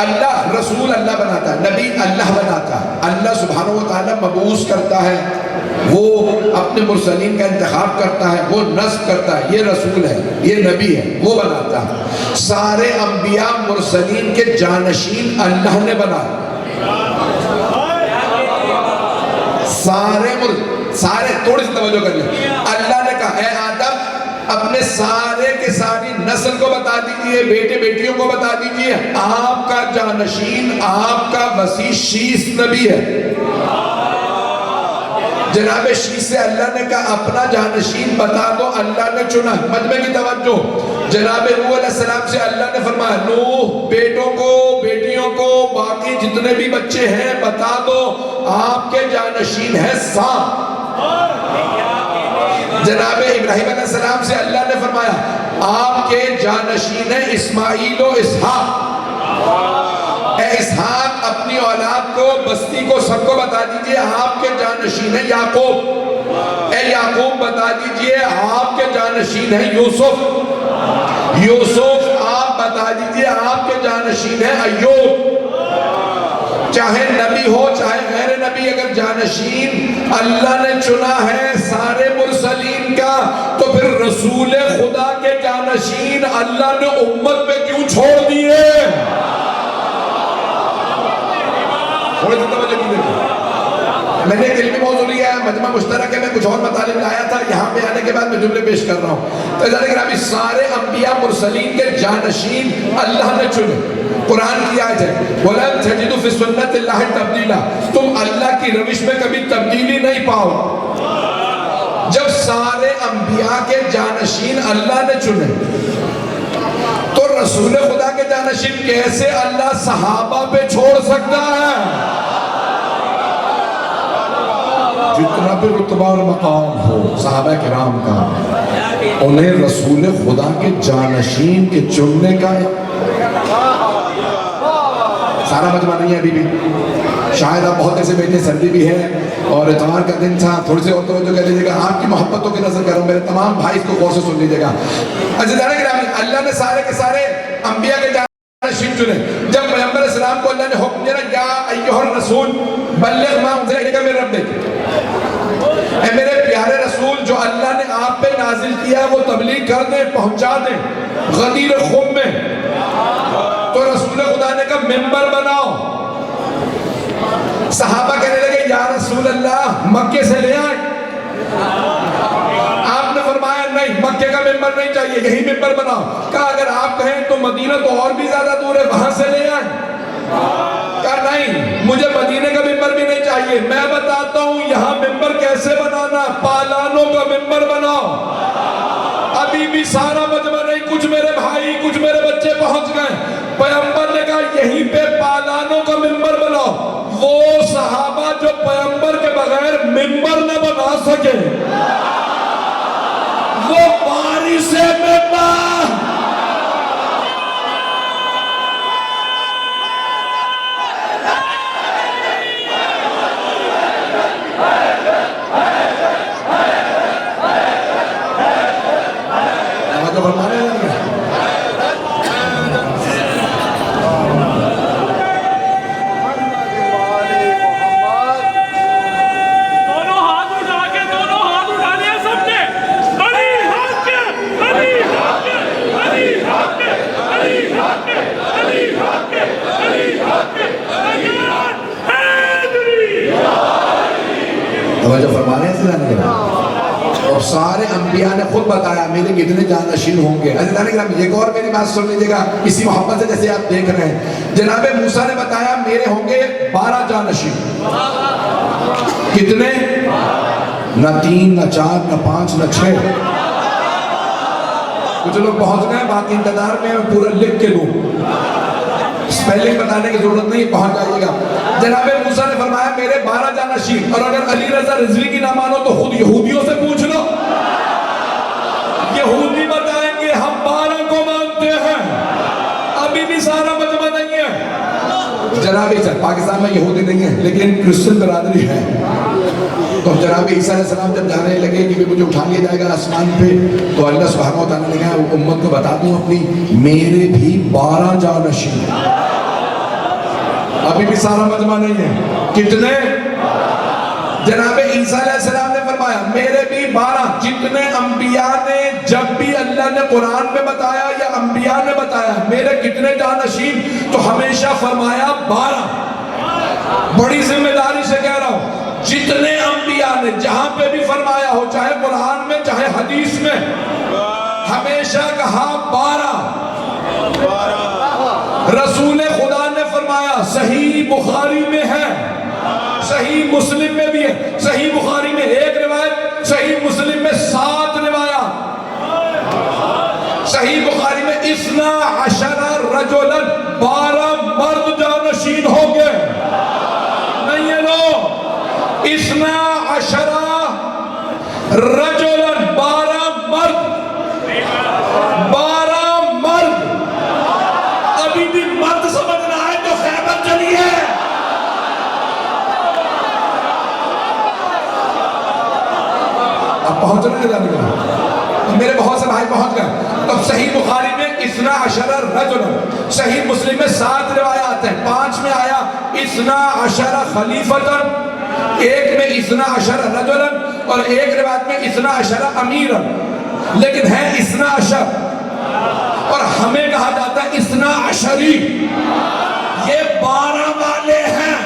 اللہ رسول اللہ بناتا ہے، نبی اللہ بناتا ہے، اللہ سبحانہ و تعالیٰ مبعوث کرتا ہے، وہ اپنے مرسلین کا انتخاب کرتا ہے، وہ نصب کرتا ہے، یہ رسول ہے، یہ نبی ہے، وہ بناتا ہے۔ سارے انبیاء مرسلین کے جانشین اللہ نے بنایا، سارے تھوڑی سی توجہ کر لیں۔ اللہ نے کہا اے آدم اپنے سارے کے ساری نسل کو بتا دیجئے، بیٹے بیٹیوں کو بتا دیجئے آپ کا جانشین، آپ کا وسیع شیس نبی ہے۔ جناب شیس سے اللہ نے کہا اپنا جانشین بتا دو، اللہ نے چنا۔ مجمع کی توجہ، جناب نوح علیہ السلام سے اللہ نے فرمایا نوح بیٹوں کو بیٹیوں کو باقی جتنے بھی بچے ہیں بتا دو آپ کے جانشین ہے سام۔ جناب ابراہیم علیہ السلام سے اللہ نے فرمایا آپ کے جانشین ہیں اسماعیل و اسحاق۔ اے اسحاق اپنی اولاد کو بستی کو سب کو بتا دیجئے آپ کے جانشین ہیں یعقوب۔ اے یعقوب بتا دیجئے آپ کے جانشین ہیں یوسف۔ یوسف آپ بتا دیجئے آپ کے جانشین ہیں ایوب۔ چاہے نبی ہو چاہے غیر نبی، اگر جانشین اللہ نے چنا ہے سارے مرسلین کا تو پھر رسول خدا کے جانشین اللہ نے امت پہ کیوں چھوڑ دیے؟ میں نے ایک علمی موضوع لیا ہے، مجمع مشترک ہے، میں کچھ اور مطالب لایا تھا، یہاں پہ آنے کے بعد میں جملے پیش کر رہا ہوں۔ تو ابھی سارے انبیاء مرسلین کے جانشین اللہ نے چنے۔ قرآن کی آیت ہے وَلَن تَجِدُ فِي سُنَّةِ اللَّهِ تَبْدِيلًا، تم اللہ کی روش میں کبھی تبدیلی نہیں پاؤ۔ جب سارے انبیاء کے جانشین اللہ نے چنے تو رسول خدا کے جانشین کیسے اللہ صحابہ پہ چھوڑ سکتا ہے؟ جتنا بھی رتبہ اور مقام ہو صحابہ کرام کا، انہیں رسول خدا کے جانشین کے چننے کا سارا مجمع نہیں ہے ابھی بھی۔ شاید آپ بہت ایسے بیٹھے، سردی بھی ہے اور اتوار کا دن تھا، تھوڑی سی اور توجہ کر لیجیے گا، آپ کی محبتوں کی نظر کر رہا ہوں، میرے تمام بھائی اس کو غور سے سن لیجیے گا۔ عزیزان گرامی، اللہ نے سارے کے سارے انبیاء کے جانشین چنے۔ جب پیغمبر اسلام کو اللہ نے حکم دیا یا ایھا الرسول بلغ ما انزل الیک من ربک، اے میرے پیارے رسول جو اللہ نے آپ پہ نازل کیا وہ تبلیغ کر دیں، پہنچا دیں غدیر خم میں۔ تو رسول خدا نے کہا ممبر بناؤ۔ صحابہ کہنے لگے یا رسول اللہ مکے سے لے آئیں۔ آپ نے فرمایا نہیں، مکے کا ممبر نہیں چاہیے، یہی ممبر بناؤ۔ کہا اگر آپ کہیں تو مدینہ تو اور بھی زیادہ دور ہے، وہاں سے لے آئیں۔ کہا نہیں، مجھے مدینہ کا ممبر بھی نہیں چاہیے، میں بتاتا ہوں یہاں ممبر کیسے بنانا، پالانوں کا ممبر بناؤ۔ ابھی بھی سارا مجمع نہیں، کچھ میرے بھائی کچھ میرے بچے پہنچ گئے۔ پیغمبر نے کہا یہیں پہ پالانوں کا ممبر بناؤ۔ وہ صحابہ جو پیغمبر کے بغیر ممبر نہ بنا سکے، وہ وارث ممبر۔ توجہ فرما رہے ہیں؟ اور سارے انبیاء نے خود بتایا میرے کتنے جانشین ہوں گے۔ عزیزان گرامی ایک اور میری بات سن لیجیے گا اسی محبت سے جیسے آپ دیکھ رہے ہیں۔ جناب موسیٰ نے بتایا میرے ہوں گے 12 جانشین۔ کتنے؟ نہ 3 نہ 4 نہ 5 نہ 6۔ کچھ لوگ پہنچ گئے، باقی انتظار میں پورا لکھ کے لوں، سپیلنگ بتانے کی ضرورت نہیں، پہنچ جائیے گا۔ جناب موسیٰ نے فرمایا میرے 12 جانشین، اور اگر علی رضا رضوی کی نہ مانو تو خود یہودیوں سے پوچھ لو، یہودی بتائیں گے ہم 12 کو مانتے ہیں۔ ابھی بھی سارا مجمع نہیں ہے، جناب عیسیٰ پاکستان میں یہودی نہیں ہے لیکن کرسچن برادری ہے۔ تو جناب عیسیٰ علیہ السلام جب جانے لگے کہ مجھے اٹھا لیا جائے گا آسمان پہ، تو اللہ سبحانہ و تعالیٰ نے کہا امت کو بتا دوں اپنی، میرے بھی 12 جانشین ہیں۔ ابھی بھی سارا مجمع نہیں ہے. کتنے؟ جناب عیسیٰ علیہ السلام نے فرمایا میرے بھی 12. جتنے انبیاء نے جب بھی اللہ نے قرآن میں بتایا یا انبیاء نے بتایا میرے کتنے جانشین، تو ہمیشہ فرمایا 12. بڑی ذمہ داری سے کہہ رہا ہوں، جتنے انبیاء نے جہاں پہ بھی فرمایا ہو، چاہے قرآن میں چاہے حدیث میں، ہمیشہ کہا 12. رسول خدا نے فرمایا، صحیح بخاری میں ہے، صحیح مسلم میں بھی ہے. صحیح بخاری میں 1 روایت، صحیح مسلم میں 7 روایات. صحیح بخاری میں 12 رجلا، 12 مرد جانشین ہوں گے. نہیں ہے لو، 12 رجلا، 12 مرد، 12 مرد. ابھی بھی مرد سمجھنا ہے تو خیبر چلیے. اب پہنچنے کے جانے گا، میرے بہت سے بھائی پہنچ گئے. اب صحیح بخاری میں 12 رجلا، صحیح مسلم میں 7 روایات ہیں. 5 میں آیا 12 خلیفتا، 1 میں 12 رجلا، اور 1 روایت میں 12 امیرا. لیکن ہے 12، اور ہمیں کہا جاتا ہے 12. یہ 12 والے ہیں.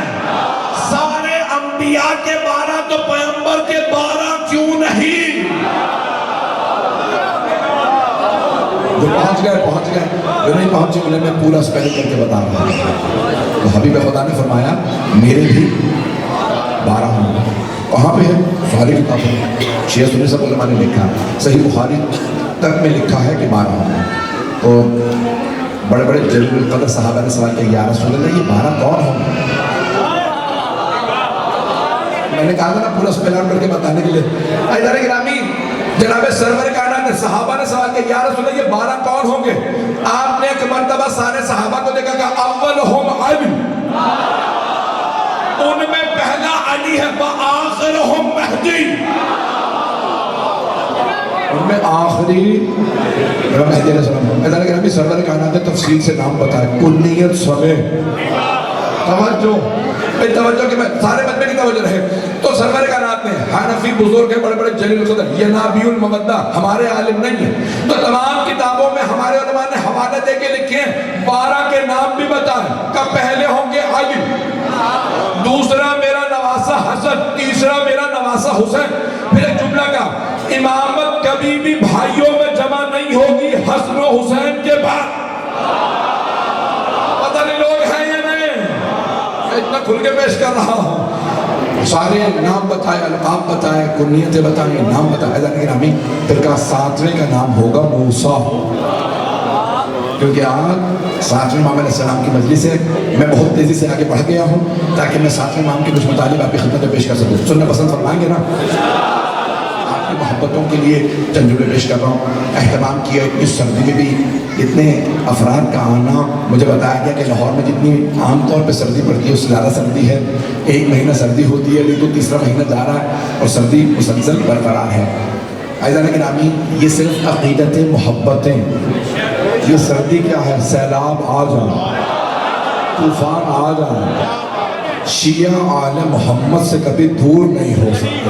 سارے انبیاء کے 12 تو پیغمبر کے 12 کیوں نہیں؟ جو پہنچ گئے، جو نہیں پہنچے انہیں میں پورا سپیل کر کے بتا رہا ہوں. تو حبیب خدا نے فرمایا میرے بھی 12 ہوں گے. کہاں پہ ہے؟ ساری کتاب ہے، شیعہ سنی سب علماء نے لکھا. صحیح بخاری تک میں لکھا ہے کہ 12 ہوں گے. تو بڑے بڑے جلیل القدر صحابہ نے سوال کیا، یا رسول اللہ یہ 12 کون ہوں گے؟ میں نے کہا تھا نا پورا سپیل کر کے بتانے کے لیے. حضرات گرامی، جناب سرور کائنات نے صحابہ نے سوال کیا، یا رسول اللہ یہ 12 کون ہوں گے؟ آپ نے ایک مرتبہ سارے صحابہ کو دیکھا کہ اولہم علی، ان میں پہلا علی ہے، وآخرہم مہدی، ان میں آخری مہدی علیہ السلام. حضرات گرامی، سرور کائنات نے تفصیل سے نام بتایا، کنیت سمیت. توجہ توجہ کہ میں سارے مجمع کی توجہ رہے. تو سرور کائنات نے حنفی بزرگ ہیں، بڑے بڑے جلیل القدر، یہ نابی المودہ ہمارے عالم نہیں ہیں. تو تمام کتابوں میں ہمارے علماء نے حوالے دے کے لکھے ہیں. 12 کے نام بھی بتائیں کہ پہلے ہوں گے علی، دوسرا میرا نواسہ حسن، تیسرا میرا نواسہ حسین. پھر ایک جملہ کا، امامت کبھی بھی بھائیوں میں جمع نہیں ہوگی حسن و حسین کے بعد. پتہ نہیں لوگ ہیں یا نہیں، میں اتنا کھل کے پیش کر رہا ہوں. سارے نام بتائے، القاب بتائے، کنیتیں بتائیں، نام بتائے. حضرات گرامی، پھر کا 7ویں کا نام ہوگا موسیٰ، کیونکہ آج 7ویں امام علیہ السلام کی مجلس ہے. میں بہت تیزی سے آگے بڑھ گیا ہوں تاکہ میں 7ویں امام کے کچھ مطالب آپ کی خدمت میں پیش کر سکوں. سننا پسند فرمائیں گے نا؟ آپ کی محبتوں کے لیے چند جملے پیش کر رہا ہوں. اہتمام کیا اس سردی میں بھی اتنے افراد کا آنا. مجھے بتایا گیا کہ لاہور میں جتنی عام طور پہ سردی پڑتی ہے اس سے زیادہ سردی ہے. 1 مہینہ سردی ہوتی ہے، لیکن 3را مہینہ جا رہا ہے اور سردی مسلسل برقرار ہے. عزیزان گرامی، یہ صرف عقیدت محبتیں. یہ سردی کیا ہے؟ سیلاب آ جائے، طوفان آ جائے، شیعہ آل محمد سے کبھی دور نہیں ہو سکتے.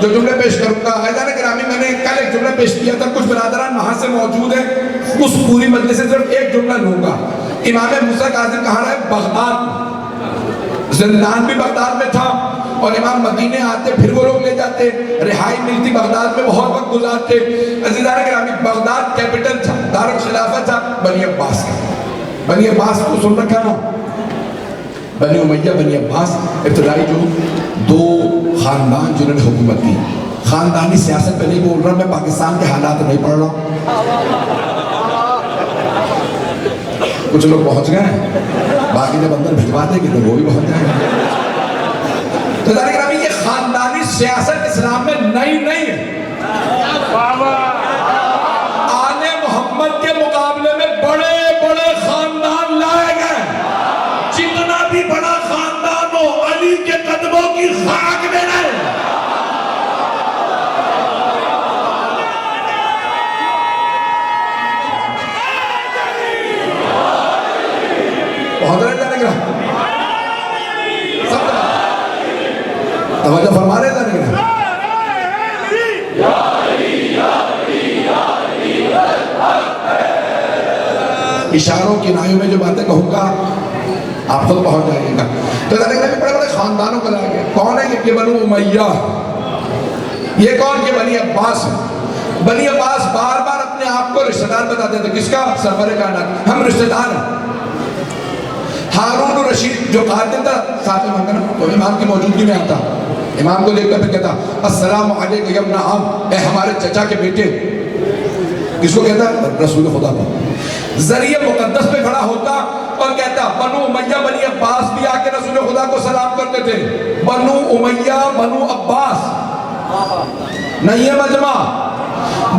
جو جملے پیش کروں گا، عزیزان گرامی، میں نے کل ایک جملہ پیش کیا تھا، کچھ برادران وہاں سے موجود ہیں، اس پوری مجلس سے صرف ایک جملہ لوں گا. امام موسیٰ کاظم کہا رہا ہے بغداد، زندان بھی بغداد میں تھا، اور امام مدینے آتے پھر وہ لوگ لے جاتے، رہائی ملتی، بغداد میں بہت وقت گزارتے. عزیزان گرامی، بغداد کیپٹل تھا، دارالخلافہ تھا بنی عباس کا. بنی عباس کو سن رکھا نا، بنی امیہ، بنی عباس، ابتدائی جو 2 خاندان جنہوں نے حکومت کی. خاندانی سیاست پہ نہیں بول رہا میں، پاکستان کے حالات نہیں پڑھ رہا. کچھ لوگ پہنچ گئے ہیں، باقی جب اندر بھجواتے کہ تو وہ بھی پہنچ جائیں. تو گرامی، یہ خاندانی سیاست اسلام میں نئی نہیں ہے. آل محمد کے مقابلے میں بڑے بڑے خاندان لائے گئے. جتنا بھی بڑا خاندان ہو، علی کے قدموں کی خاک میں نہیں. حضرت نگرہ توجہ فرما رہے اللہ نگرہ اشاروں کی نائیوں میں جو باتیں کہوں گا آپ خود پہنچ جائیے گا. تو اللہ نگرہ میں بڑے بڑے خاندانوں کا لایا گیا. کون ہے یہ بنو امیہ؟ یہ کون؟ یہ بنی عباس ہے. بنی عباس بار بار اپنے آپ کو رشتہ دار بتاتے تھے. کس کا؟ سرور کائنات. ہم رشتہ دار ہیں. ہارون الرشید جو قاتل تھا ساتھ میں مانگنا تو امام کی موجودگی میں آتا. امام کو دیکھتا پھر کہتا السلام علیکم یا ابن عم، اے ہمارے چچا کے بیٹے. کس کو کہتا؟ رسول خدا کو. ذریعہ مقدس پہ کھڑا ہوتا اور کہتا بنو امیہ بنی عباس بھی آ کے رسول خدا کو سلام کرتے تھے. بنو امیہ بنو عباس نہیں ہے مجمع.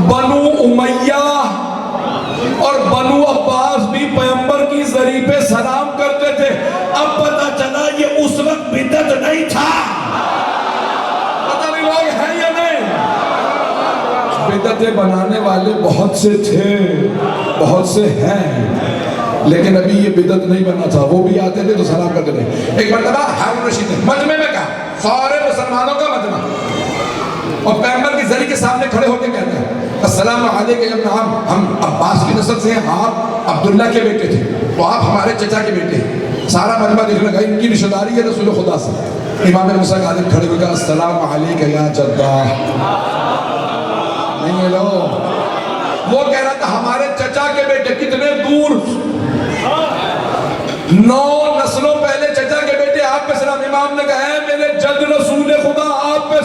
بنو امیہ اور بنو عباس بھی پیغمبر کی ذریعے پہ سلام کرتے تھے. اب پتہ چلا یہ اس وقت بدعت نہیں تھا. پتہ نہیں لوگ ہیں یا نہیں. بدعتیں بنانے والے بہت سے تھے، بہت سے ہیں، لیکن ابھی یہ بدعت نہیں بنا تھا. وہ بھی آتے تھے تو سلام کرتے تھے. ایک مرتبہ ہارون الرشید نے مجمع میں کہا، سارے مسلمانوں کا مجمع، اور پیغمبر کی ذریعے کے سامنے کھڑے ہو کے کہتے ہیں السلام علیکم یا ابن عم، ہم عباس کی نسل سے ہیں، آپ عبداللہ کے بیٹے تھے تو آپ ہمارے چچا کے بیٹے ہیں. سارا مجمع دیکھنے لگا ان کی رشتہ داری ہے رسول خدا سے. امام موسیٰ غالب کھڑے ہوئے کہا السلام علیکم یا جدہ. نہیں ہے لو، وہ کہہ رہا تھا ہمارے چچا کے بیٹے. کتنے دور، 9 نسلوں پہلے چچا کے بیٹے آپ پہ سلام. امام نے کہا ہے میرے جد رسول خدا آپ پہ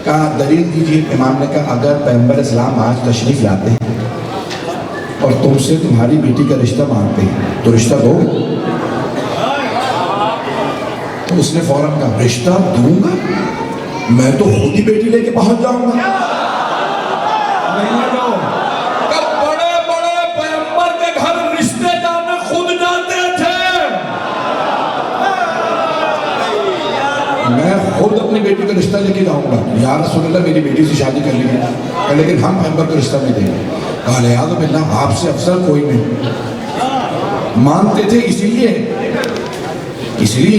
کہا دلیل دیجئے. امام نے کہا اگر پیغمبر اسلام آج تشریف لاتے ہیں اور تم سے تمہاری بیٹی کا رشتہ مانگتے ہیں تو رشتہ دو. تو اس نے فوراً کہا رشتہ دوں گا؟ میں تو خود ہی بیٹی لے کے پہنچ جاؤں گا. کب بڑے بڑے پیغمبر کے گھر رشتے جانے خود جاتے تھے. میں خود اپنی بیٹی کا رشتہ لے کے جاؤں گا. یا رسول اللہ میری بیٹی سے شادی کر لیجیے. لیکن ہم پیغمبر کا رشتہ نہیں دیں گے. کہا لہٰذا باللہ آپ سے افضل کوئی نہیں. مانتے تھے اسی لیے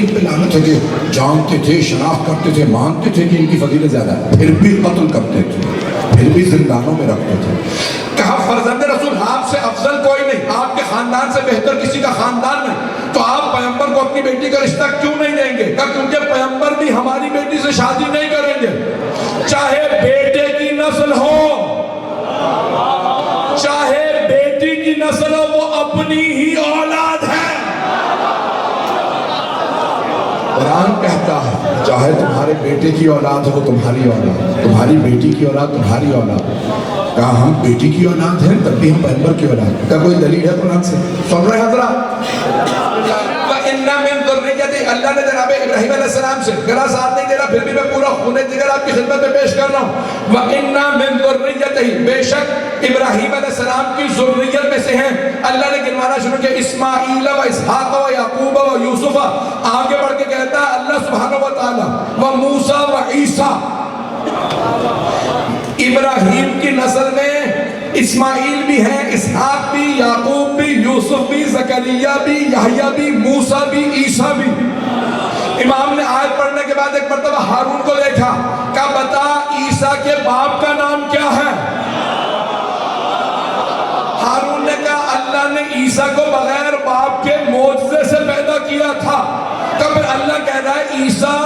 ان پہ لعنت ہے کہ جانتے تھے، شناخت کرتے تھے، مانتے تھے کہ ان کی فضیلت زیادہ ہے، پھر بھی قتل کرتے تھے، پھر بھی زندانوں میں رکھتے تھے. کہا فرزند رسول آپ سے افضل کوئی نہیں، آپ کے خاندان سے بہتر کسی کا خاندان نہیں، تو آپ پیغمبر کو اپنی بیٹی کا رشتہ کیوں نہیں دیں گے؟ کہا کیونکہ پیغمبر بھی ہماری بیٹی سے شادی نہیں کریں گے. چاہے بیٹے کی نسل ہو، چاہے بیٹی کی نسل ہو، وہ اپنی ہی اولاد ہے. قرآن کہتا ہے چاہے تمہارے بیٹے کی اولاد ہو تمہاری اولاد، تمہاری بیٹی کی اولاد تمہاری اولاد. کہا ہم بیٹی کی اولاد ہیں تب بھی ہم پیغمبر کی اولاد. کہا کوئی دلیل ہے قرآن سے؟ سن رہے حضرات؟ وَإِنَّا مِن ذُرِّيَّتِهِ، اللہ نے جناب ابراہیم علیہ السلام سے گلا ساتھ نہیں دے رہا، پھر بھی میں پورا خون جگر آپ کی خدمت میں پیش کر رہا ہوں. وَإِنَّا مِن ذُرِّيَّتِهِ، بے شک ابراہیم علیہ السلام کی ذریت میں سے ہیں. اللہ نے گنوانا شروع کیا اسماعیل و اسحاق و یعقوب و یوسف. آگے بڑھ کے کہتا ہے اللہ سبحانہ و تعالی و موسیٰ و عیسیٰ. ابراہیم کی نسل میں اسماعیل بھی ہیں، اسحاق بھی، یعقوب بھی، یوسف بھی، زکریا بھی، یحییٰ بھی، موسیٰ بھی، عیسیٰ بھی۔ امام نے آیت پڑھنے کے بعد ایک مرتبہ ہارون کو دیکھا، کہا بتا عیسیٰ کے باپ کا نام کیا ہے؟ ہارون نے کہا اللہ نے عیسیٰ کو بغیر باپ کے معجزے سے پیدا کیا تھا۔ کہا پھر اللہ کہہ رہا ہے عیسیٰ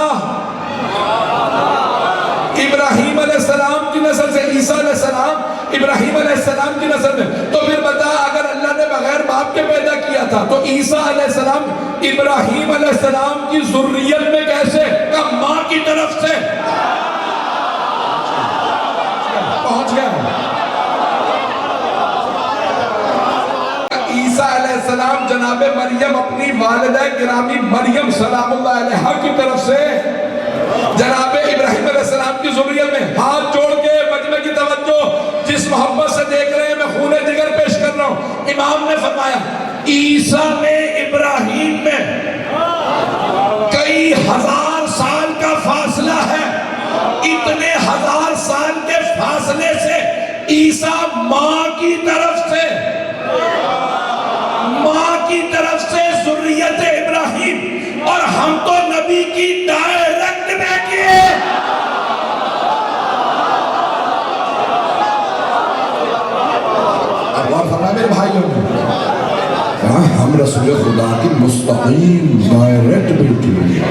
ابراہیم علیہ السلام کی نسل سے، عیسیٰ علیہ السلام ابراہیم علیہ السلام کی نسل میں، تو پھر بتا اگر اللہ نے بغیر باپ کے پیدا کیا تھا تو عیسیٰ علیہ السلام ابراہیم علیہ السلام کی ذریت میں کیسے؟ کہ ماں کی طرف سے پہنچ گیا۔ عیسیٰ علیہ السلام جناب مریم اپنی والدہ گرامی مریم سلام اللہ علیہا کی طرف سے جناب ابراہیم علیہ السلام کی ذریت میں، ہاتھ جوڑ کے مجمع کی توجہ جس محبت سے دیکھ رہے ہیں میں خون جگر پیش کر رہا ہوں۔ امام نے فرمایا عیسیٰ میں ابراہیم میں کئی ہزار سال کا فاصلہ ہے، اتنے ہزار سال کے فاصلے سے عیسیٰ ماں کی طرف سے ذریت ابراہیم، اور ہم تو نبی کی ڈائریکٹ بیٹے ہیں۔ اب اور فرمایا میرے بھائیوں ہم رسول خدا کی مستقیم ڈائریکٹ بیٹی ہیں،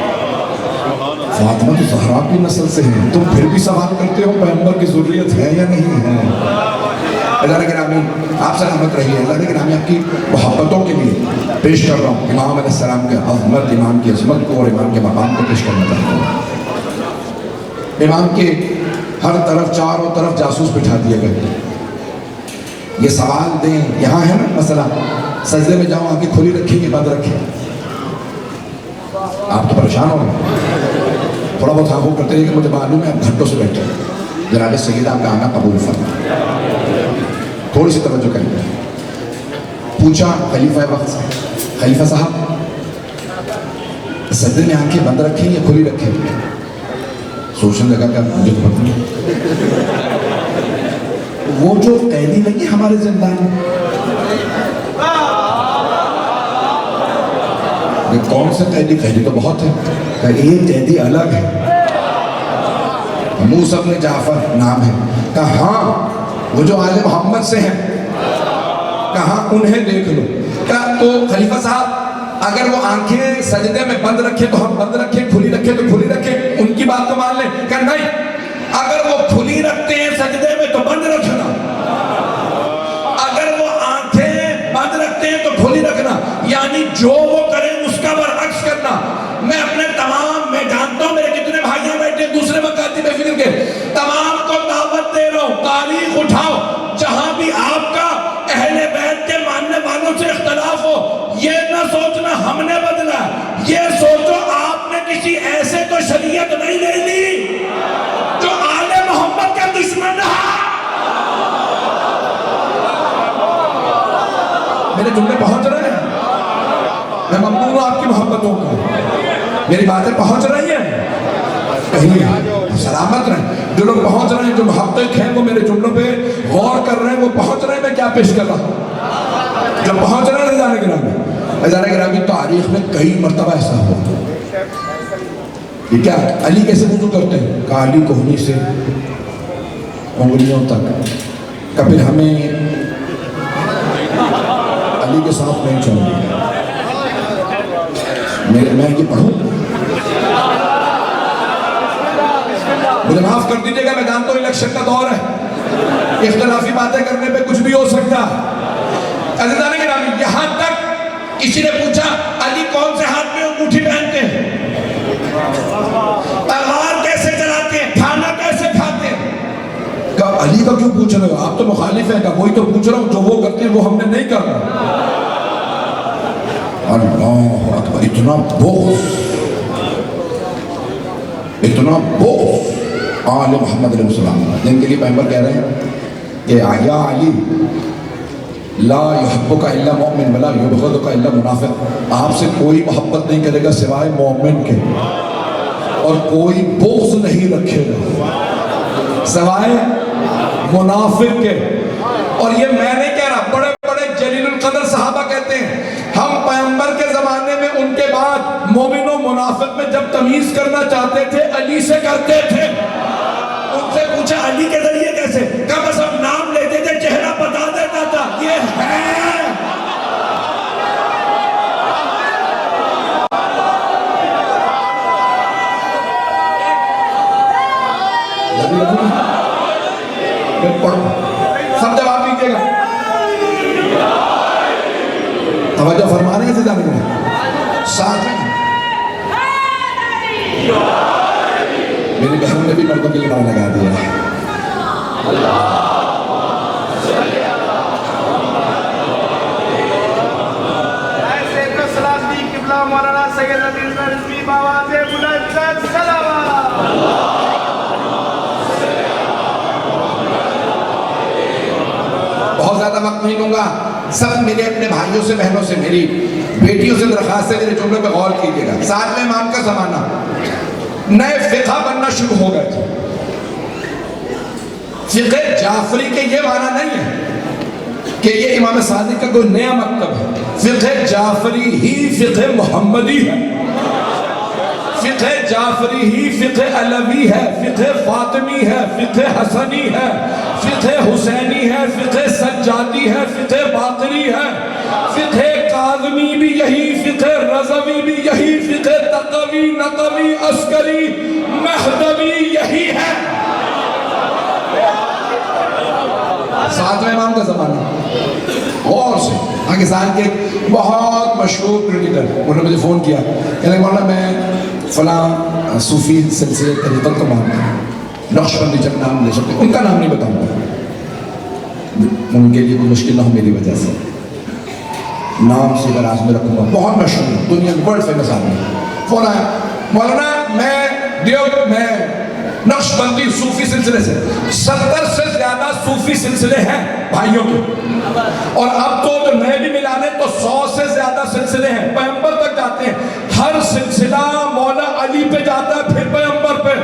فاطمہ تو زہرا کی نسل سے ہیں، تم پھر بھی سوال کرتے ہو پیغمبر کی ذریت ہے یا نہیں ہے؟ اللہ گرامی آپ سے رحمت رہی ہے، اللہ گرامی آپ کی محبتوں کے لیے پیش کر رہا ہوں امام علیہ السلام کے عظمت، امام کی عظمت کو اور امام کے مقام کو پیش کرنا چاہتا ہوں۔ امام کے ہر طرف چاروں طرف جاسوس بٹھا دیے گئے، یہ سوال دیں، یہاں ہے نا مسئلہ سجدے میں جاؤں آنکھیں کھلی رکھیں کہ بند رکھیں؟ آپ تو پریشان ہو گئے، تھوڑا بہت ہاں کرتے ہیں کہ مجھے معلوم ہے آپ گھنٹوں سے بیٹھے جناب سیدہ آپ کا آنا قبول فرمائے، تھوڑی سی توجہ کریں۔ پوچھا خلیفہ وقت سے، خلیفہ صاحب سجدے میں آنکھیں بند رکھیں یا کھلی رکھیں؟ سوچنے لگا کہ مجھے تو پتہ نہیں، وہ جو قیدی نہیں ہے ہمارے زندان میں، کون سے قیدی؟ قیدی تو بہت ہے، کہ ایک قیدی الگ ہے، موسیٰ بن جعفر نام ہے، کہا ہاں وہ جو آل محمد سے ہیں، کہا انہیں دیکھ لو۔ کہا تو خلیفہ صاحب اگر وہ آنکھیں سجدے میں بند رکھے تو ہم بند رکھیں، کھلی رکھے تو کھلی رکھیں، ان کی بات تو مان لیں؟ کہا نہیں، اگر وہ کھلی رکھتے ہیں سجدے میں تو بند رکھنا، اگر وہ آنکھیں بند رکھتے ہیں تو کھلی رکھنا، یعنی جو وہ کریں اس کا برعکس کرنا۔ میں اپنے تمام، میں جانتا ہوں میرے کتنے بھائیاں بیٹھے دوسرے مکاتب محفل کے، تمام کو دعوت دے رہا ہوں، تاریخ اٹھاؤ جہاں بھی آپ کا اہل بیت کے ماننے والوں سے اختلاف ہو، یہ نہ سوچنا ہم نے بدلا، یہ سوچو آپ نے کسی ایسے تو شریعت نہیں لے لی جو آل محمد کا دشمن رہا۔ میرے جملے پہنچ رہے ہیں؟ میں ممنون ہوں آپ کی محبتوں کو، میری باتیں پہنچ رہی ہیں؟ کہیں سلامت رہیں۔ جو لوگ پہنچ رہے ہیں، جو محقق ہیں، وہ میرے جملوں پہ غور کر رہے ہیں، وہ پہنچ رہے ہیں میں کیا پیش کر رہا ہوں۔ جو پہنچ رہے ہیں رضوان گرامی، رضوان گرامی تاریخ میں کئی مرتبہ ایسا ہوا۔ یہ کیا علی کیسے وضو کرتے ہیں؟ کہ علی کوہنی سے انگلیوں تک، کبھی ہمیں علی کے ساتھ نہیں چاہیے۔ میں یہ پڑھوں، مجھے معاف کر دیجیے گا، میں جانتا ہوں الیکشن کا دور ہے، اختلافی باتیں کرنے پہ کچھ بھی ہو سکتا ہے۔ عزیزان گرامی یہاں تک کسی نے پوچھا علی کون سے ہاتھ میں انگوٹھی پہنتے ہیں، تلوار کیسے چلاتے ہیں، کھانا کیسے کھاتے ہیں؟ کہا علی کا کیوں پوچھ رہے ہو، آپ تو مخالف ہیں؟ کہا وہی تو پوچھ رہا ہوں، جو وہ کرتے ہیں وہ ہم نے نہیں کرنا۔ اللہ اکبر، اتنا بغض آل محمد علیہ السلام، جن کے لیے پیغمبر کہہ رہے ہیں کہ یا علی لا یحبک الا مؤمن ولا یبغضک الا منافق، آپ سے کوئی محبت نہیں کرے گا سوائے مومن کے، اور کوئی بغض نہیں رکھے گا سوائے منافق کے۔ اور یہ میں نہیں کہہ رہا، بڑے بڑے جلیل القدر صحابہ کہتے ہیں ہم پیغمبر کے زمانے میں ان کے بعد مومن و منافق میں جب تمیز کرنا چاہتے تھے علی سے کرتے تھے۔ ان سے پوچھا علی کے ذریعے کیسے؟ کم از کم نام لیتے تھے، چہرہ بتا دیتا تھا یہ ہے۔ سب جواب دیجیے گا، توجہ فرما رہے ہیں سے جانے کے ساتھ میں میری بہن نے بھی مردوں کے لیے نام لگا دیا ہے۔ مولانا سید عزیز رضوی بابا سے بلند صلوات۔ بہت زیادہ وقت نہیں لوں گا، سب میرے اپنے بھائیوں سے بہنوں سے میری بیٹیوں سے درخواست ہے میرے جملے پہ غور کیجیے گا۔ ساتویں امام کا زمانہ، نئے فقہ بننا شروع ہو گئے تھے۔ فقہ جعفری کے یہ معنی نہیں ہے کہ یہ امام صادق کا کوئی نیا مکتب ہے، فقہ جعفری ہی فقہ محمدی ہے، فقہ جعفری ہی فقہ علوی ہے، فقہ فاطمی ہے، فقہ حسنی ہے، فقہ حسینی ہے، فقہ سجادی ہے، فقہ باقری ہے، فقہ کاظمی بھی یہی، فقہ رضوی بھی یہی، فقہ تقوی نقوی عسکری مہدوی یہی ہے۔ ساتویں امام کا زمانہ، غور سے پاکستان کے بہت مشہور کرکٹر، انہوں نے مجھے فون کیا، کہنے لگے مولانا میں فلاں صوفی سلسلے طریقت کو مانتا ہوں، نقشبندی جب نام لے سکتے، ان کا نام نہیں بتاؤں گا، ان کے لیے کوئی مشکل نہ ہو میری وجہ سے، نام سے براز میں رکھوں گا، بہت مشہور دنیا میں ورلڈ فیمس آدمی۔ فون آیا، مولانا میں نقشبندی صوفی سلسلے سے 70 سے زیادہ صوفی سلسلے ہیں بھائیوں کے، اور اب تو جو نئے بھی ملانے تو 100 سے زیادہ سلسلے ہیں، پیغمبر تک جاتے ہیں، ہر سلسلہ مولا علی پہ جاتا ہے پھر پیغمبر پہ۔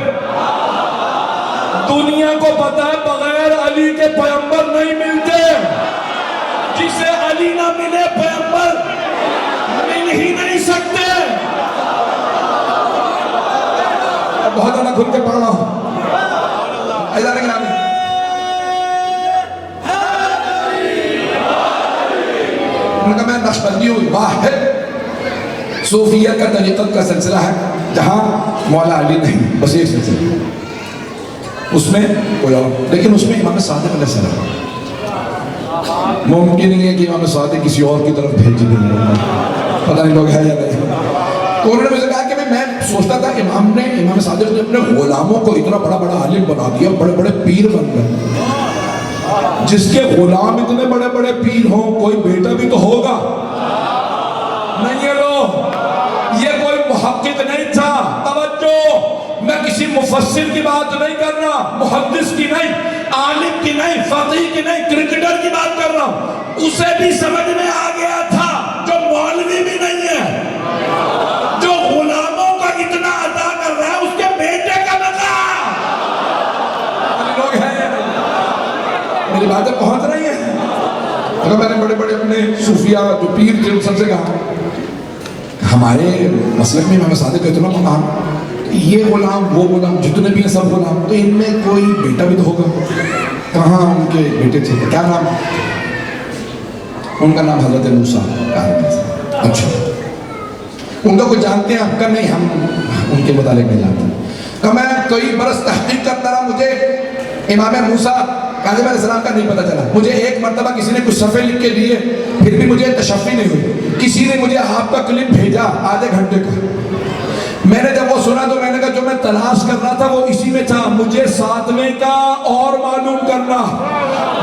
دنیا کو پتا ہے بغیر علی کے پیغمبر نہیں ملتے، جسے علی نہ ملے پیغمبر مل ہی نہیں سکتے۔ بہت زیادہ کھل کے پڑھ رہا ہوں، ایزان گرامی، انہوں نے کہا میں نقشبندی ہوں، واحد صوفیہ کا طریقت کا سلسلہ ہے جہاں مولا علی نہیں، بس ایک سلسلہ، اس میں کوئی اور، لیکن اس میں امام صادق علیہ السلام، ممکن نہیں ہے کہ امام صادق کسی اور کی طرف بھیج دیں، پتہ نہیں لوگ ہے یا نہیں۔ تو انہوں نے مجھے کہا کہ میں سوچتا تھا امام صادق نے اپنے غلاموں کو اتنا بڑا بڑا عالم بنا دیا، بڑے بڑے پیر بن گئے، جس کے غلام اتنے بڑے بڑے پیر ہوں کوئی بیٹا بھی تو ہوگا، نہیں ہے لوگ، یہ کوئی محقق نہیں تھا۔ توجہ، میں کسی مفسر کی بات نہیں کر رہا، محدث کی نہیں، عالم کی نہیں، فقیہ کی نہیں، کرکٹر کی بات کر رہا ہوں، اسے بھی سمجھ میں آ گیا تھا جو مولوی بھی نہیں ہے، جو غلاموں کا اتنا عطا کر رہا ہے، اس کے بیٹے کا مزہ۔ لوگ ہیں، میری باتیں پہنچ رہی ہیں؟ اگر میں نے بڑے بڑے اپنے صوفیہ جو پیر تھے ان سب سے کہا ہمارے مسلک میں امام صادق کا اتنا مقام، یہ غلام وہ غلام جتنے بھی ہیں سب غلام، تو ان میں کوئی بیٹا بھی تو ہوگا، کہاں ان کے بیٹے تھے، کیا نام؟ ان کا نام حضرت موسیٰ۔ اچھا ان کا کوئی جانتے ہیں آپ کا؟ نہیں، ہم ان کے متعلق نہیں جانتے۔ کہ میں کئی برس تحقیق کرتا رہا، مجھے امام موسیٰ کاظم علیہ السلام کا نہیں پتہ چلا، مجھے ایک مرتبہ کسی نے کچھ صفحے لکھ کے دیے، پھر بھی مجھے تشفی نہیں ہوئی، کسی نے مجھے آپ کا کلپ بھیجا آدھے گھنٹے کا، میں نے جب وہ سنا تو میں نے کہا جو میں تلاش کر رہا تھا وہ اسی میں تھا، مجھے ساتویں کا اور معلوم کرنا۔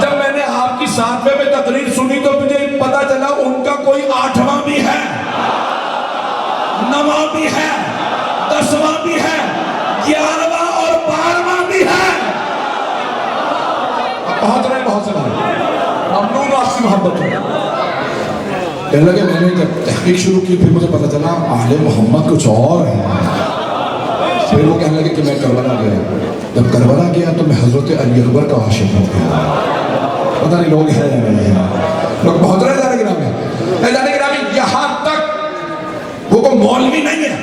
جب میں نے آپ کی ساتویں میں تقریر سنی تو مجھے پتا چلا ان کا کوئی 8واں بھی ہے، 9واں بھی ہے، 10واں بھی ہے، 11واں اور 12واں بھی ہے۔ پہنچ رہے ہیں بہت سے بھائی، ممنون آپ کی محبت ہے۔ کہنے لگے میں نے جب تحقیق شروع کی پھر مجھے پتا چلا آل محمد کچھ اور ہے۔ پھر وہ کہنے لگے کہ میں کربلا گیا، جب کربلا گیا تو میں حضرت علی اکبر کا عاشق ہو گیا۔ پتہ نہیں لوگ ہیں یا نہیں ہیں، لوگ بہت رہے جانے گرامی، یہاں تک وہ کوئی مولوی نہیں ہے،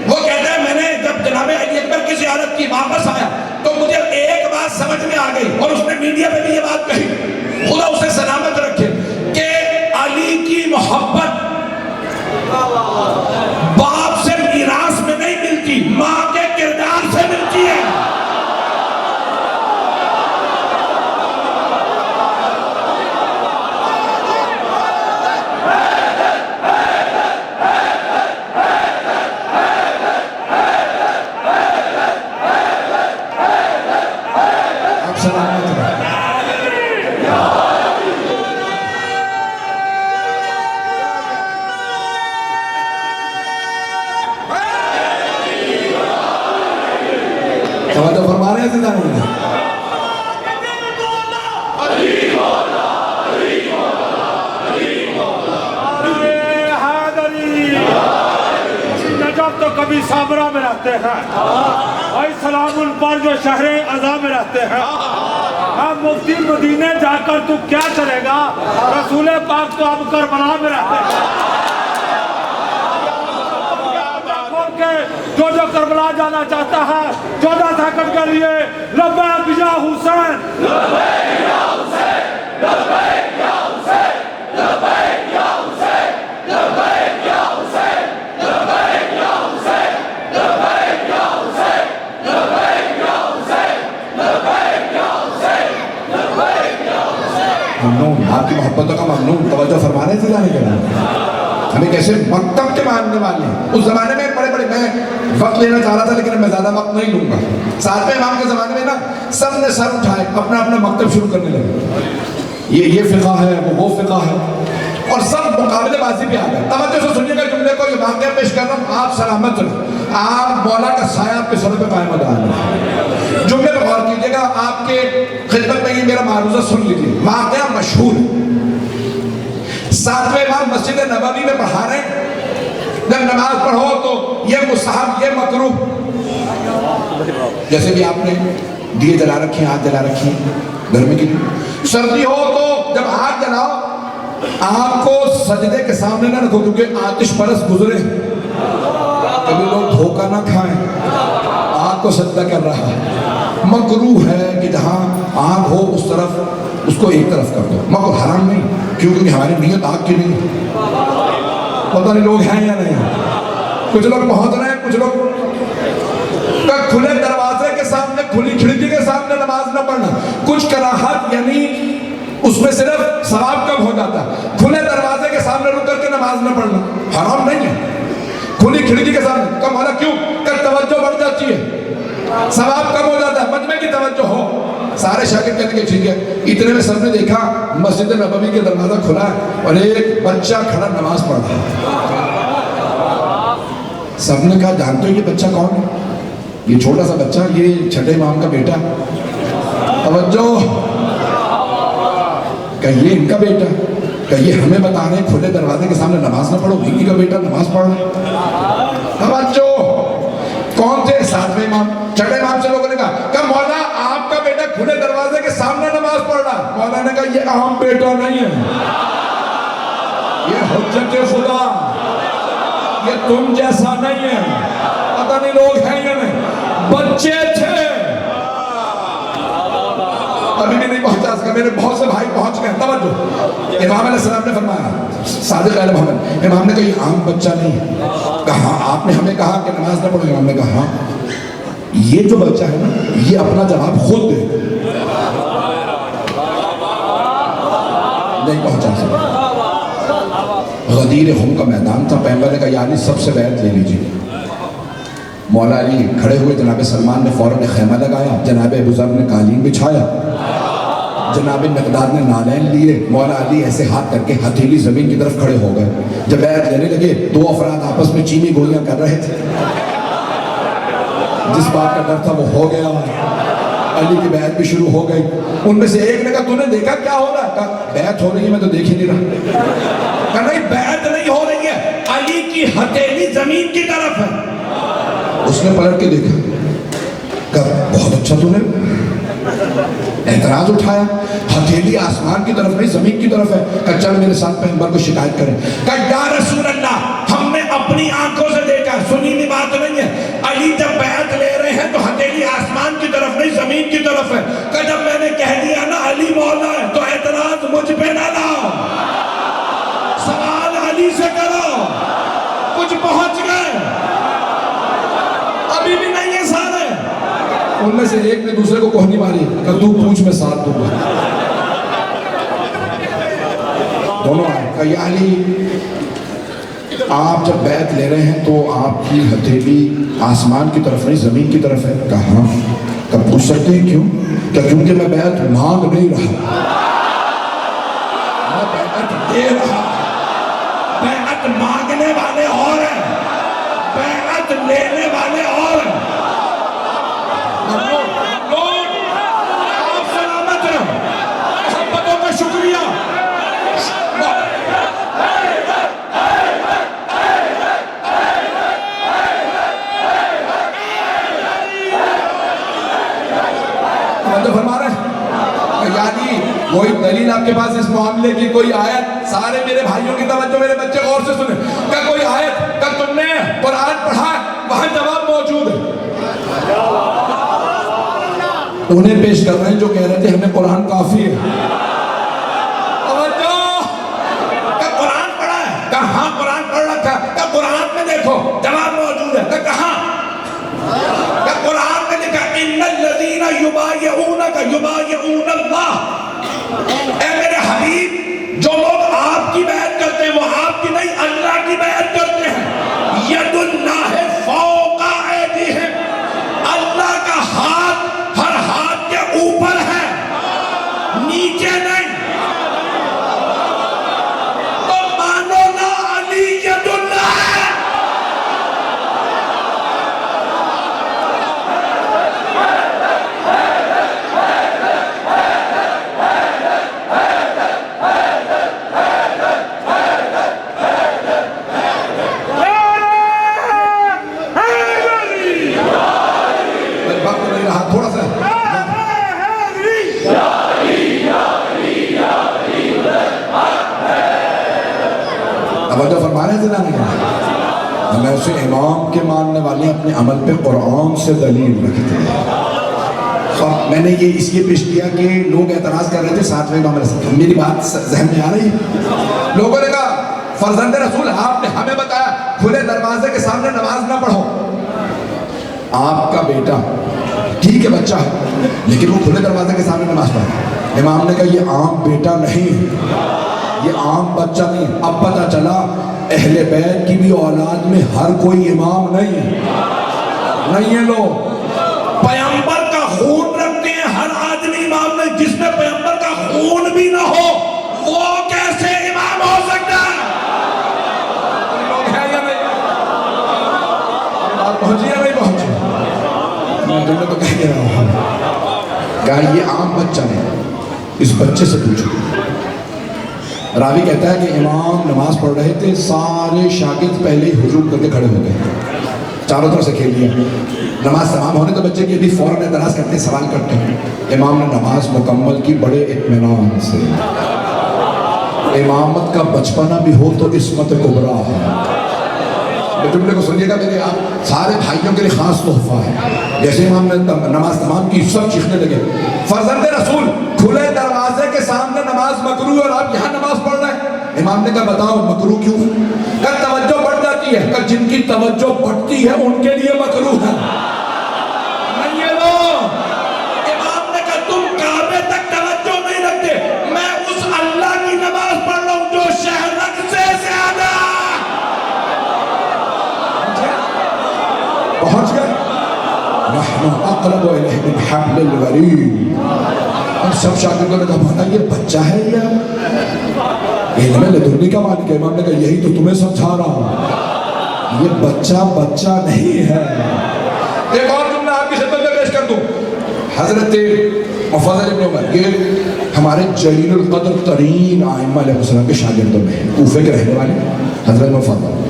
وہ کہتا ہے میں نے جب جناب علی اکبر کی زیارت کی واپس آیا تو مجھے ایک بات سمجھ میں آ گئی، اور اس نے میڈیا پہ بھی یہ بات کہی، خدا اسے سلامت رکھے، کہ علی کی محبت باپ سے میراث میں نہیں ملتی، ماں کے کردار سے ملتی ہے۔ توجہ فرما رہے ہیں زندہ نہیں ہے؟ نجف تو کبھی سامرا میں رہتے ہیں، بھائی سلام پر جو شہر عزا میں رہتے ہیں، مفتی مدینے جا کر تو کیا کرے گا، رسول پاک تو اب کربلا میں رہتے ہیں، جو کربلا جانا چاہتا ہے 14 سیکنڈ کے لیے لبیک یا حسین، لبیک یا حسین، لبیک یا حسین، لبیک یا حسین، لبیک یا حسین، لبیک یا حسین، لبیک یا حسین، لبیک یا حسین، لبیک یا حسین، لبیک یا حسین۔ ممنون، آپ کی محبتوں کا ممنون، توجہ فرما رہے ہیں زندہ نہیں کرنا۔ ہمیں کیسے مکتب کے ماننے والے ہیں، اس زمانے میں بڑے بڑے، میں وقت لینا چاہ رہا تھا لیکن میں زیادہ وقت نہیں لوں گا، ساتویں امام کے زمانے میں نا سب نے سر اٹھائے، اپنا اپنا مکتب شروع کرنے لگے، یہ فقہ ہے، وہ فقہ ہے، اور سب مقابلے بازی پہ آ گئے۔ توجہ سے سنیے گا جملے کو، یہ واقعہ پیش کر رہا ہوں، آپ سلامت رہیں، آپ مولا کا سایہ آپ کے سر پہ قائم ڈال رہے، جملے پہ غور کیجیے گا، آپ کے خدمت میں یہ میرا معروضہ سن لیجیے، واقعہ مشہور ہے۔ ساتویں امام مسجد نبوی میں پڑھا رہے ہیں، جب نماز پڑھو تو یہ مستحب، یہ مکروہ، جیسے بھی آپ نے دیے جلا رکھے ہیں، آگ جلا رکھی ہیں گرمی کے لیے، سردی ہو تو جب آگ جلاؤ آگ کو سجدے کے سامنے نہ رکھو، کیونکہ آتش پرست گزرے، کبھی لوگ دھوکہ نہ کھائیں، آگ کو سجدہ کر رہا ہے، مکروہ ہے کہ جہاں آگ ہو اس طرف اس کو ایک طرف کر دو، مگر حرام نہیں، کیونکہ ہماری نیت آگ کی نہیں، پتہ نہیں لوگ ہیں یا نہیں، کچھ لوگ بہت رہے ہیں، کچھ لوگ کھلے دروازے کے سامنے، کھلی کھڑکی کے سامنے نماز نہ پڑھنا، کچھ کراہت، یعنی اس میں صرف ثواب کم ہو جاتا ہے، کھلے دروازے کے سامنے رک کر کے نماز نہ پڑھنا حرام نہیں ہے، کھلی کھڑکی کے سامنے، کم ہونا کیوں کہ توجہ بڑھ جاتی ہے، ثواب کم ہو جاتا ہے، مجمع کی توجہ ہو، سارے شاگرد کہتے ہیں کہ ٹھیک ہے، اتنے میں سب نے دیکھا مسجد نبوی کے دروازہ کھلا ہے اور ایک بچہ کھڑا نماز پڑھ رہا ہے، سب نے کہا جانتے ہو یہ بچہ کون ہے؟ یہ چھوٹا سا بچہ، یہ چھٹے امام کا بیٹا، توجہ، کہ یہ ان کا بیٹا، کہ یہ ہمیں بتا رہے ہیں کھلے دروازے کے سامنے نماز نہ پڑھو، انہی کا بیٹا نماز پڑھ رہا ہے، توجہ، کون تھے؟ ساتویں امام، چھٹے امام سے لوگوں نے کہا کہ مولا آپ کا بیٹا کھلے دروازے کے سامنے نماز پڑھ رہا ہے، مولا نے کہا یہ عام بیٹا نہیں ہے، یہ حجت خدا، یہ تم جیسا نہیں ہے، پتہ نہیں لوگ ہیں یا نہیں، بچے تھے، ابھی بھی نہیں پہنچا سکا، میرے بہت سے بھائی پہنچ گئے، توجہ، امام علیہ السلام نے فرمایا، صادق اہل محمد، امام نے کہا یہ عام بچہ نہیں ہے، کہا آپ نے ہمیں کہا کہ نماز نہ پڑھو، امام نے کہا ہاں، یہ جو بچہ ہے نا یہ اپنا جواب خود دے، نہیں پہنچا سکا، غدیر خم کا میدان تھا، پیغمبر نے کہا یا علی سب سے بیعت لے لیجیے، مولا علی کھڑے ہوئے، جناب سلمان نے فوراً خیمہ لگایا، جناب ابو ذر نے قالین بچھایا، جناب مقداد نے نالین لیے، مولا علی ایسے ہاتھ کر کے ہتھیلی زمین کی طرف کھڑے ہو گئے، جب بیعت لینے لگے دو افراد آپس میں چینی گولیاں کر رہے تھے، جس بات کا ڈر تھا وہ ہو گیا، علی کی بیعت بھی شروع ہو گئی، ان میں سے ایک نے کہا تو نے دیکھا کیا ہو رہا ہے؟ کہا بیعت ہو رہی ہے میں تو دیکھ ہی نہیں رہا، کہا نہیں بیعت نہیں ہو رہی ہے، علی کی ہتھیلی زمین کی طرف ہے، اس نے پلٹ کے دیکھا، کہا بہت اچھا تو نے اعتراض اٹھایا، ہتھیلی آسمان کی طرف نہیں زمین کی طرف ہے. کہا چل میرے ساتھ پیغمبر کو شکایت کریں. کہا یا رسول اللہ ہم نے اپنی آنکھوں سے دیکھا، سنی نہیں بات نہیں ہے، علی جب بیعت لے رہے ہیں تو ہتھیلی آسمان کی طرف نہیں زمین کی طرف ہے. کہا جب میں نے کہہ دیا نا علی مولا ہے تو اعتراض مجھ پہ نہ لاؤ، سوال علی سے کرو. کچھ پہنچ گئے، ابھی بھی نہیں ہے سارے. ان میں سے ایک نے دوسرے کو کوہنی ماری کہ تو پوچھ میں ساتھ دوں گا. دونوں آئے. کہا یا علی آپ جب بیعت لے رہے ہیں تو آپ کی ہتھیلی آسمان کی طرف نہیں زمین کی طرف ہے. کہا ہاں. کہا پوچھ سکتے ہیں کیوں؟ کہ کیونکہ میں بیعت مانگ نہیں رہا، میں بیعت دے رہا. بیعت مانگنے والے اور ہیں، بیعت لینے والے اور ہیں. آپ سلامت ہیں، محبتوں کا شکریہ. فرما رہے ہیں یعنی کوئی دلیل آپ کے پاس اس معاملے کی، کوئی آیت؟ سارے میرے بھائیوں کی توجہ، میرے بچے غور سے سنیں. کہ کوئی آیت، کہ تم نے قرآن پڑھا ہے وہاں جواب موجود ہے. انہیں پیش کر رہے ہیں جو کہہ رہے تھے ہمیں قرآن کافی ہے. توجہ، کہ قرآن پڑھا ہے؟ کہ ہاں قرآن پڑھ رکھا. کہ قرآن میں دیکھو جواب موجود ہے. کہ کہاں؟ کہ قرآن میں لکھا ان الذین یبایعونک یبایعون اللہ. اے میرے حبیب جو لوگ آپ کی بیعت کرتے ہیں وہ آپ کی نہیں اللہ کی بیعت کرتے ہیں. ید اللہ فوق ایدیہم، اللہ کا ہاتھ ہر ہاتھ کے اوپر ہے، نیچے نہیں. تو مانو نا علی ید اللہ ہے. تھوڑا سا توجہ فرما رہے تھے نا. ہم ایسے امام کے ماننے والے اپنے عمل پہ قرآن سے دلیل رکھتے ہیں. میں نے یہ اس لیے پیش کیا کہ لوگ اعتراض کر رہے تھے ساتویں امام علیہ السلام. میری بات ذہن میں آ رہی ہے؟ لوگوں نے کہا فرزند رسول آپ نے ہمیں بتایا کھلے دروازے کے سامنے نماز نہ پڑھو. آپ کا بیٹا ٹھیک ہے بچہ ہے لیکن وہ کھلے دروازے کے سامنے نماز پڑھا. امام نے کہا یہ عام بیٹا نہیں، یہ عام بچہ نہیں. اب پتہ چلا اہل بیت کی بھی اولاد میں ہر کوئی امام نہیں ہے. نہیں ہے لوگ پیغمبر کا خون رکھتے ہیں، ہر آدمی امام نہیں. جس میں پیغمبر کا خون بھی نہ ہو وہ کیسے امام ہو سکتا ہے؟ ہے یا نہیں؟ بات پہنچی یا نہیں پہنچی؟ میں تمہیں تو کہہ رہا ہوں. کہا یہ عام بچہ نہیں، اس بچے سے پوچھو. راوی کہتا ہے کہ امام نماز پڑھ رہے تھے، سارے شاگرد پہلے ہی ہجوم کر کے کھڑے ہو گئے، چاروں طرف سے کھیل لیا. نماز تمام ہونے تو بچے کی ابھی فوراً اعتراض کرتے ہیں، سوال کرتے ہیں. امام نے نماز مکمل کی بڑے اطمینان سے. امامت کا بچپنا بھی ہو تو عصمت کبریٰ ہے. جملے کو سنیے گا میرے آپ سارے بھائیوں کے لیے خاص تحفہ ہے. جیسے امام نے نماز تمام کی سب چیخنے لگے فرزند رسول کھلے دروازے کے سامنے نماز مکروہ اور آپ یہاں نماز پڑھ رہے ہیں. امام نے کہا بتاؤ مکروہ کیوں؟ کہ توجہ بڑھ جاتی ہے. کہ جن کی توجہ بڑھتی ہے ان کے لیے مکروہ ہے. نہیں ہے لوگ. امام نے کہا تم کعبے تک توجہ نہیں رکھتے، میں اس اللہ کی نماز پڑھ رہا ہوں جو شہرک سے زیادہ. پہنچ گئے. نحن اقرب الیہ من حبل الورید. ہم سب شاگردوں نے کہا بھانا یہ بچہ ہے یا علم لدنی کا مالک ہے؟ امام نے کہا یہی تو تمہیں سمجھا رہا ہوں، یہ بچہ نہیں ہے. ایک اور جملہ آپ کی خدمت میں پیش کر دوں. حضرت مفضل ابن عمر یہ ہمارے جلیل القدر ترین ائمہ علیہ السلام کے شاگردوں میں ہیں، کوفے کے رہنے والے. حضرت مفضل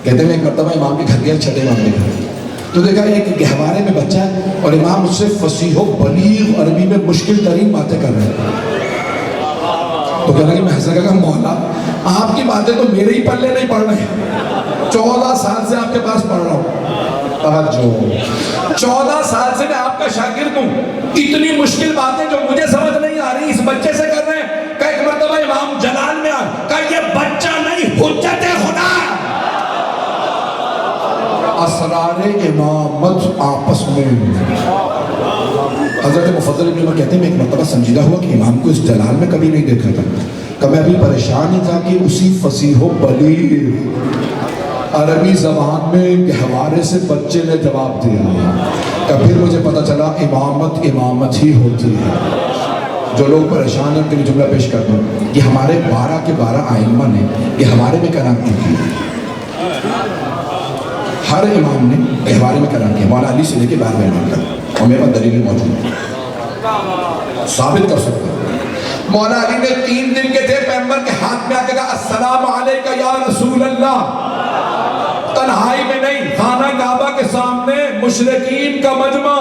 کہتے ہیں ایک مرتبہ امام کے گھر گیا، چھٹے امام کے گھر. تو دیکھا ایک گہوارے میں بچہ ہے اور امام اس سے فصیح و بلیغ عربی میں مشکل ترین باتیں کر رہے ہیں. تو کہنے لگے، میں حضرت کہا مولا آپ کی باتیں تو میرے ہی پلے نہیں پڑھ رہے ہیں، 14 سال سے آپ کے پاس پڑھ رہا ہوں. توجہ، 14 سال سے میں آپ کا شاگرد ہوں، اتنی مشکل باتیں جو مجھے سمجھ نہیں آ رہی اس بچے سے کر رہے ہیں. کہ ایک مرتبہ امام جلال میں آئے، کہ یہ بچہ نہیں حجت خدا. اسرار امامت آپس میں. حضرت مفضل ابن عمر کہتے ہیں میں ایک مرتبہ سنجیدہ ہوا کہ امام کو اس جلال میں کبھی نہیں دیکھا تھا، کہ میں ابھی پریشان ہی تھا کہ اسی فصیح و بلیغ عربی زبان میں گہوارے سے بچے نے جواب دیا، کہ پھر مجھے پتا چلا امامت امامت ہی ہوتی ہے. جو لوگ پریشان ہیں ان کے لیے جملہ پیش کرتا ہوں. یہ ہمارے 12 کے 12 ائمہ نے یہ ہمارے میں کلام کی، ہر امام نے گہوارے میں کلام کیا، مولانا علی سے لے کے 12 امام تک، اور میرے پاس دلیل موجود ہے، ثابت کر سکتا ہوں. مولانا علی نے 3 دن کے تھے، پیغمبر کے ہاتھ میں آ کے کہا السلام علیکہ یا رسول اللہ. تنہائی میں نہیں، خانہ کعبہ کے سامنے مشرکین کا مجمع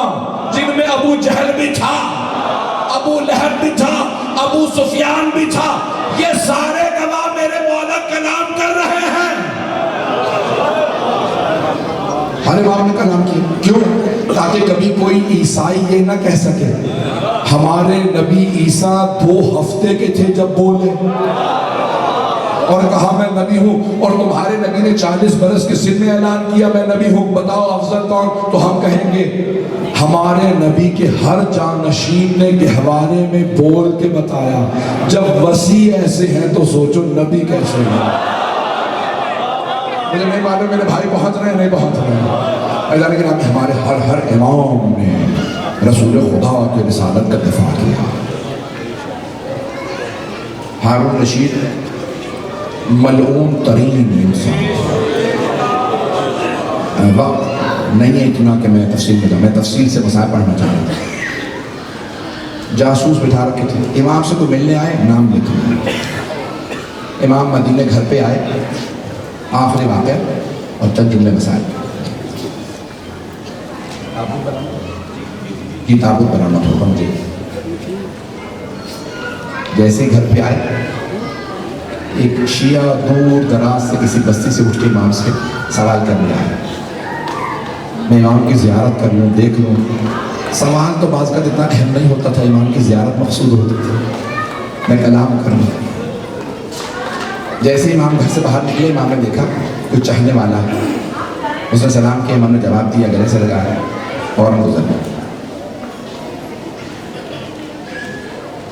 جن میں ابو جہل بھی تھا، ابو لہب بھی تھا، ابو سفیان بھی تھا، یہ سارے گواہ میرے مولا کلام کر رہے ہیں. ہر امام نے کلام کیا، کیوں؟ تاکہ کبھی کوئی عیسائی یہ نہ کہہ سکے ہمارے نبی عیسیٰ 2 ہفتے کے تھے جب بولے اور کہا میں نبی ہوں، اور تمہارے نبی نے 40 برس کے سن میں اعلان کیا میں نبی ہوں، بتاؤ افضل کون؟ تو ہم کہیں گے ہمارے نبی کے ہر جانشین نے گہوارے میں بول کے بتایا. جب وسیع ایسے ہیں تو سوچو نبی کیسے ہیں. مجھے نہیں معلوم میرے بھائی پہنچ رہے ہیں نہیں پہنچ رہے ہیں، لیکن ہمارے ہر امام نے رسول خدا کی رسالت کا دفاع کیا. ہارون رشید ملعون ترین انسان. وقت نہیں ہے اتنا کہ میں تفصیل میں جاؤں، میں تفصیل سے مسائل پڑھنا چاہتا ہوں. جاسوس بٹھا رکھے تھے، امام سے کوئی ملنے آئے نام لکھا. امام مدینے گھر پہ آئے، آخری واقعہ اور چند جملے مسائل. یہ تابوت بنانا تھا مجھے. جیسے ہی گھر پہ آئے، ایک شیعہ دور دراز سے کسی بستی سے اٹھ کے امام سے سوال کرنے آئے. میں امام کی زیارت کر لوں، دیکھ لوں. سوال تو بعض کا اتنا اہم نہیں ہوتا تھا، امام کی زیارت مقصود ہوتی تھی. میں کلام کروں. جیسے امام گھر سے باہر نکلے، امام نے دیکھا کچھ چاہنے والا ہے. اس نے سلام کیا، امام نے جواب دیا، گلے سے لگا ہے، فوراً گزر گیا.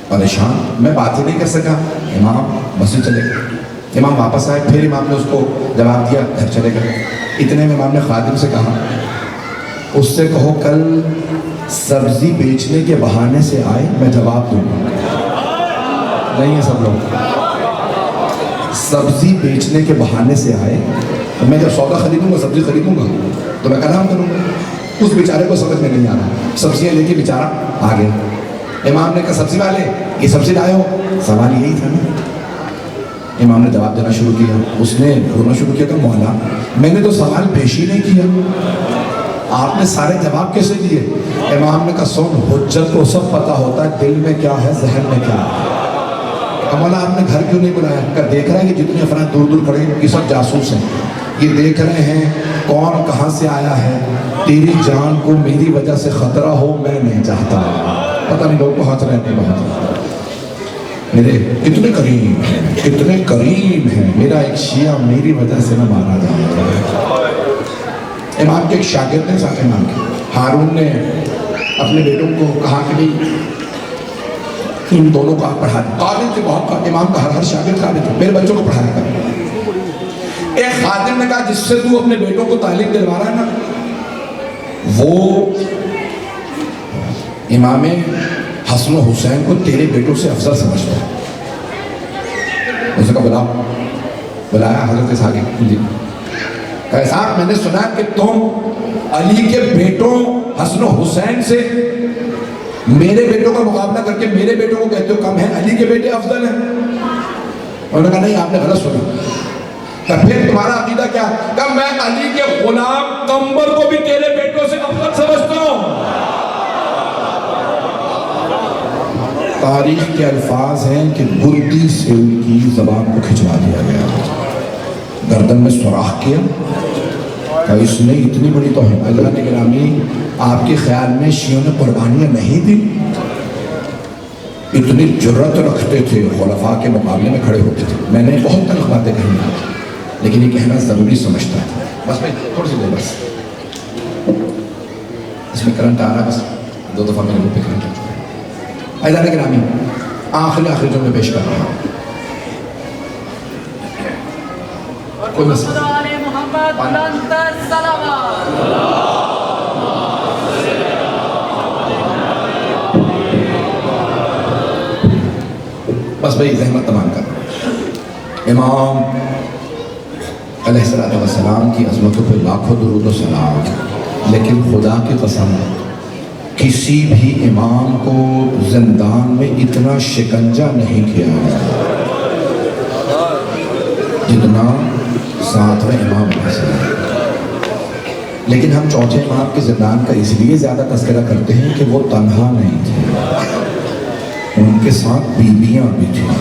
پریشان، میں بات ہی نہیں کر سکا. امام مسجد چلے گئے. امام واپس آئے، پھر امام نے اس کو جواب دیا، گھر چلے گئے. اتنے میں امام نے خادم سے کہا اس سے کہو کل سبزی بیچنے کے بہانے سے آئے، میں جواب دوں گا. نہیں ہے سب لوگ، سبزی بیچنے کے بہانے سے آئے، میں جب سودا خریدوں گا سبزی خریدوں گا تو میں کلام کروں گا. اس بیچارے کو سمجھ میں نہیں آ رہا، سبزیاں لے کے بیچارہ آ گئے. امام نے کہا سبزی والے یہ سبزی لائے ہو؟ سوال یہی تھا نا. امام نے جواب دینا شروع کیا. اس نے بولنا شروع کیا کہ مولا میں نے تو سوال پیش ہی نہیں کیا، آپ نے سارے جواب کیسے دیے؟ امام نے کہا سن، حجت کو سب پتا ہوتا ہے دل میں کیا ہے ذہن میں کیا ہے. مولا آپ نے گھر کیوں نہیں بلایا؟ کہ دیکھ رہے ہیں کہ جتنے افراد دور دور کھڑے ہیں یہ سب جاسوس ہیں، یہ دیکھ رہے ہیں کون کہاں سے آیا ہے. تیری جان کو میری وجہ سے خطرہ ہو میں نہیں چاہتا. پتہ نہیں لوگ پہنچ رہے ہیں نہیں پہنچ رہے. میرے کتنے کریم ہیں، کتنے کریم ہیں. میرا ایک شیعہ میری وجہ سے نہ مارا جائے. امام کے ایک شاگرد نے ساتھ امام کے ہارون نے اپنے بیٹوں کو کہا کہ بھائی ان دونوں کو آپ پڑھا دیں. قابل تھے بہت، امام کا ہر شاگرد قابل تھے، میرے بچوں کو پڑھایا کر. ایک خادم نے کہا جس سے تو اپنے بیٹوں کو تعلیم دلوا رہا ہے نا وہ امام حسن و حسین کو تیرے بیٹوں سے افضل سمجھتا ہے. اس نے کہا بلایا حضرت اسحاق جی. کہا اسحاق میں نے سنا کہ تم علی کے بیٹوں حسن و حسین سے میرے بیٹوں کا مقابلہ کر کے میرے بیٹوں کو کہتے ہو کم ہے، علی کے بیٹے افضل ہیں. انہوں نے کہا نہیں آپ نے غلط سنا. کہ پھر تمہارا عقیدہ کیا؟ کہ میں علی کے غلام قمبر کو بھی تیرے بیٹوں سے افضل سمجھتا ہوں۔ تاریخ کے الفاظ ہیں کہ گردی سے ان کی زبان کو کھچوا دیا گیا، گردن میں سوراخ کیا کہ اس نے اتنی بڑی توہین۔ اللہ نے گرامی، آپ کے خیال میں شیعوں نے قربانیاں نہیں دی؟ اتنی جرت رکھتے تھے، خلفاء کے مقابلے میں کھڑے ہوتے تھے۔ میں نے بہت تلخ باتیں کہی ہیں لیکن یہ کہنا ضروری سمجھتا تھا۔ بس میں تھوڑی سی دیر بس اس میں کرنٹ آ رہا، بس 2 دفعہ میرے منہ پہ کرنٹ آ چکا ہے۔ عزیزان گرامی، آخری جملے پیش کر رہا ہوں۔ کوئی مسئلہ بس بھائی زحمت تمام کر۔ امام علیہ السلام کی عظمتوں پہ لاکھوں درود و سلام، لیکن خدا کی قسم کسی بھی امام کو زندان میں اتنا شکنجہ نہیں کیا جتنا 7ویں امام علیہ السلام۔ لیکن ہم چوتھے امام کے زندان کا اس لیے زیادہ تذکرہ کرتے ہیں کہ وہ تنہا نہیں تھے، ان کے ساتھ بیویاں بھی تھیں۔